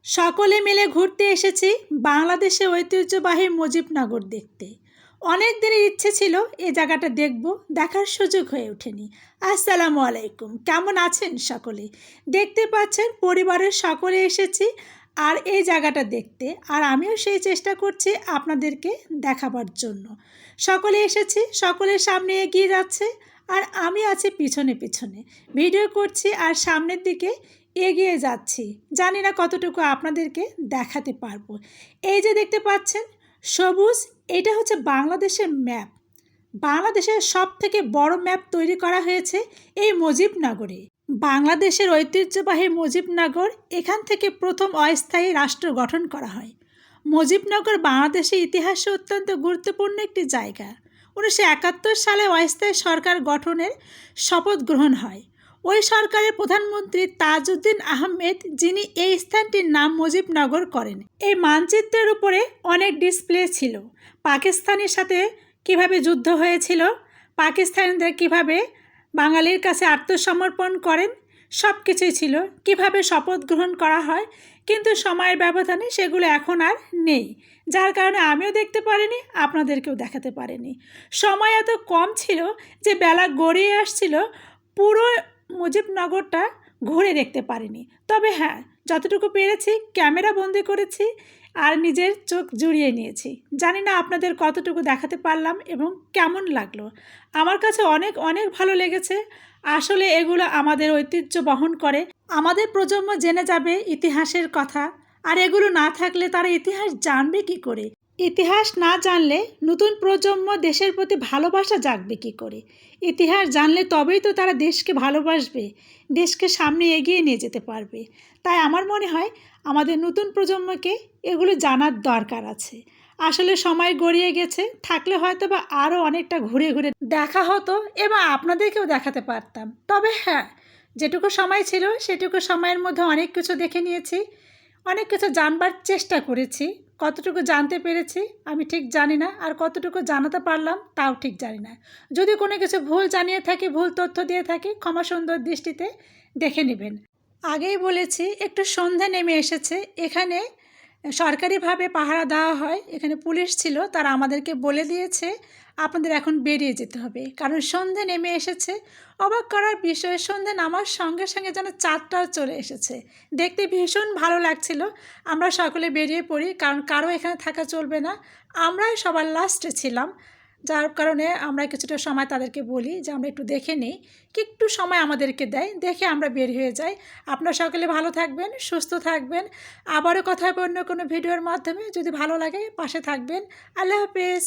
সকলে মিলে ঘুরতে এসেছি বাংলাদেশের ঐতিহ্যবাহী মুজিবনগর দেখতে। অনেক দিনের ইচ্ছে ছিল এই জায়গাটা দেখব, দেখার সুযোগ হয়ে ওঠেনি। আসসালামু আলাইকুম, কেমন আছেন সকলে? দেখতে পাচ্ছেন পরিবারের সকলে এসেছি আর এই জায়গাটা দেখতে, আর আমিও সেই চেষ্টা করছি আপনাদেরকে দেখাবার জন্য। সকলে এসেছি, সকলের সামনে এগিয়ে যাচ্ছে আর আমি আছি পিছনে পিছনে ভিডিও করছি আর সামনের দিকে এগিয়ে যাচ্ছি। জানি না কতটুকু আপনাদেরকে দেখাতে পারবো। এই যে দেখতে পাচ্ছেন সবুজ, এটা হচ্ছে বাংলাদেশের ম্যাপ। বাংলাদেশের সবথেকে বড় ম্যাপ তৈরি করা হয়েছে এই মুজিবনগরে। বাংলাদেশের ঐতিহ্যবাহী মুজিবনগর, এখান থেকে প্রথম অস্থায়ী রাষ্ট্র গঠন করা হয়। মুজিবনগর বাংলাদেশের ইতিহাসে অত্যন্ত গুরুত্বপূর্ণ একটি জায়গা। 1971 সালে অস্থায়ী সরকার গঠনের শপথ গ্রহণ হয়। ওই সরকারের প্রধানমন্ত্রী তাজউদ্দিন আহমেদ, যিনি এই স্থানটির নাম মুজিবনগর করেন। এই মানচিত্রের উপরে অনেক ডিসপ্লে ছিল। পাকিস্তানের সাথে কিভাবে যুদ্ধ হয়েছিল, পাকিস্তানিদের কিভাবে বাঙালির কাছে আত্মসমর্পণ করেন, সব কিছুই ছিল। কিভাবে শপথ গ্রহণ করা হয়, কিন্তু সময়ের ব্যবধানে সেগুলো এখন আর নেই, যার কারণে আমিও দেখতে পারিনি, আপনাদেরকেও দেখাতে পারিনি। সময় এত কম ছিল যে বেলা গড়িয়ে আসছিল, পুরো মুজিবনগরটা ঘুরে দেখতে পারিনি। তবে হ্যাঁ, যতটুকু পেরেছি ক্যামেরা বন্দি করেছি আর নিজের চোখ জুড়িয়ে নিয়েছি। জানি না আপনাদের কতটুকু দেখাতে পারলাম এবং কেমন লাগলো। আমার কাছে অনেক অনেক ভালো লেগেছে। আসলে এগুলো আমাদের ঐতিহ্য বহন করে। আমাদের প্রজন্ম জেনে যাবে ইতিহাসের কথা, আর এগুলো না থাকলে তারা ইতিহাস জানবে কি করে? ইতিহাস না জানলে নতুন প্রজন্ম দেশের প্রতি ভালোবাসা জাগবে কী করে? ইতিহাস জানলে তবেই তো তারা দেশকে ভালোবাসবে, দেশকে সামনে এগিয়ে নিয়ে যেতে পারবে। তাই আমার মনে হয় আমাদের নতুন প্রজন্মকে এগুলো জানার দরকার আছে। আসলে সময় গড়িয়ে গেছে, থাকলে হয়তো বা আরও অনেকটা ঘুরে ঘুরে দেখা হতো এবং আপনাদেরকেও দেখাতে পারতাম। তবে হ্যাঁ, যেটুকু সময় ছিল সেটুকু সময়ের মধ্যে অনেক কিছু দেখে নিয়েছি, অনেক কিছু জানবার চেষ্টা করেছি। কতটুকু জানতে পেরেছি আমি ঠিক জানি না, আর কতটুকু জানাতে পারলাম তাও ঠিক জানি না। যদি কোনো কিছু ভুল জানিয়ে থাকি, ভুল তথ্য দিয়ে থাকি, ক্ষমা সুন্দর দৃষ্টিতে দেখে নেবেন। আগেই বলেছি একটু সন্ধে নেমে এসেছে। এখানে সরকারিভাবে পাহারা দেওয়া হয়, এখানে পুলিশ ছিল, তারা আমাদেরকে বলে দিয়েছে আপনাদের এখন বেরিয়ে যেতে হবে, কারণ সন্ধে নেমে এসেছে। অবাক করার বিষয়, সন্ধে নামার সঙ্গে সঙ্গে যেন চাঁদটাও চলে এসেছে। দেখতে ভীষণ ভালো লাগছিল। আমরা সকলে বেরিয়ে পড়ি, কারণ কারো এখানে থাকা চলবে না। আমরাই সবার লাস্টে ছিলাম, যার কারণে আমরা কিছুটা সময় তাদেরকে বলি যে আমরা একটু দেখে নিই, কি একটু সময় আমাদেরকে দেয়, দেখে আমরা বের হয়ে যাই। আপনারা সকলে ভালো থাকবেন, সুস্থ থাকবেন। আবারও কথা হবে অন্য কোনো ভিডিওর মাধ্যমে। যদি ভালো লাগে পাশে থাকবেন। আল্লাহ হাফেজ।